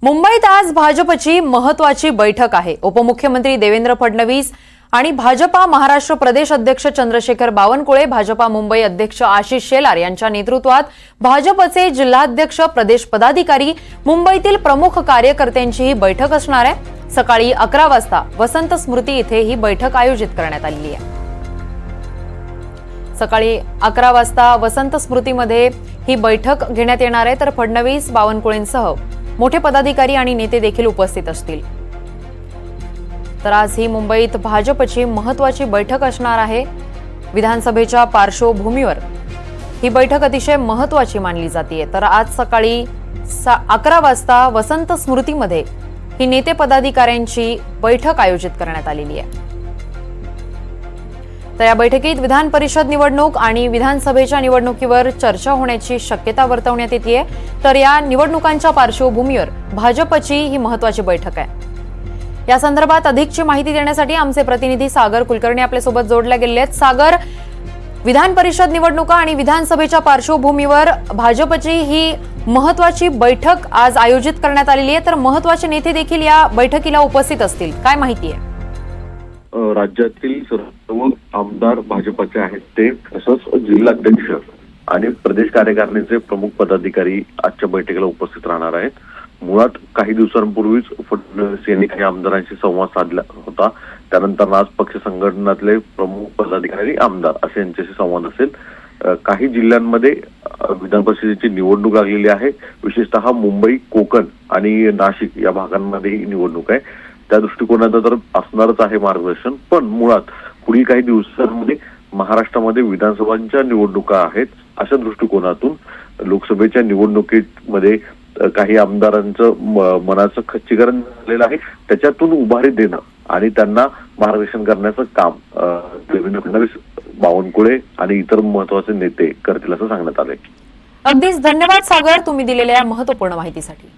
मुंबईत आज भाजपची महत्वाची बैठक आहे। उपमुख्यमंत्री देवेंद्र फडणवीस आणि भाजपा महाराष्ट्र प्रदेश अध्यक्ष चंद्रशेखर बावनकुळे, भाजपा मुंबई अध्यक्ष आशिष शेलार यांच्या नेतृत्वात भाजपचे जिल्हाध्यक्ष, प्रदेश पदाधिकारी, मुंबईतील प्रमुख कार्यकर्त्यांची ही बैठक असणार आहे। सकाळी 11 वाजता वसंत स्मृती इथे ही बैठक आयोजित करण्यात आली आहे। सकाळी 11 वाजता वसंत स्मृतीमध्ये ही बैठक घेण्यात येणार आहे। तर फडणवीस, बावनकुळेंसह मोठे पदाधिकारी आणि नेते देखील उपस्थित असतील। तर आज ही मुंबईत भाजपची महत्वाची बैठक असणार आहे। विधानसभेच्या पार्श्वभूमीवर ही बैठक अतिशय महत्वाची मानली जाते। तर आज सकाळी 11 वाजता वसंत स्मृतीमध्ये ही नेते पदाधिकाऱ्यांची बैठक आयोजित करण्यात आलेली आहे। तर या बैठकीत विधान परिषद निवडणूक आणि विधानसभेच्या निवडणुकीवर चर्चा होण्याची शक्यता वर्तवण्यात येते। तर या निवडणुकांच्या पार्श्वभूमीवर भाजपची ही महत्वाची बैठक आहे। या संदर्भात अधिकची माहिती देण्यासाठी आमचे प्रतिनिधी सागर कुलकर्णी आपल्या सोबत जोडले गेले आहेत। सागर, विधान परिषद निवडणुका आणि विधानसभेच्या पार्श्वभूमीवर भाजपची ही महत्वाची बैठक आज आयोजित करण्यात आलेली आहे। तर महत्वाचे नेते देखील या बैठकीला उपस्थित असतील, काय माहिती आहे? राज्यातील सर्व आमदार भाजपचे आहेत, ते तसंच जिल्हाध्यक्ष आणि प्रदेश कार्यकारिणीचे प्रमुख पदाधिकारी आजच्या बैठकीला उपस्थित राहणार आहेत। मुळात काही दिवसांपूर्वीच फडणवीस यांनी काही आमदारांशी संवाद साधला होता। त्यानंतर आज पक्ष संघटनातले प्रमुख पदाधिकारी, आमदार असे यांच्याशी संवाद असेल। काही जिल्ह्यांमध्ये विधान परिषदेची निवडणूक लागलेली आहे। विशेषतः मुंबई, कोकण आणि नाशिक या भागांमध्ये ही निवडणूक आहे। त्या दृष्टिकोनातून तर असणारच आहे मार्गदर्शन। पण मुळात पुढील काही दिवसांमध्ये महाराष्ट्रामध्ये विधानसभांच्या निवडणुका आहेत। अशा दृष्टिकोनातून लोकसभेच्या निवडणुकीमध्ये काही आमदारांचं मनाचं खच्चीकरण झालेलं आहे। त्याच्यातून उभारी देणं आणि त्यांना मार्गदर्शन करण्याचं काम देवेंद्र फडणवीस, बावनकुळे आणि इतर महत्वाचे नेते करतील असं सांगण्यात आलंय। अगदीच धन्यवाद सागर, तुम्ही दिलेल्या महत्त्वपूर्ण माहितीसाठी।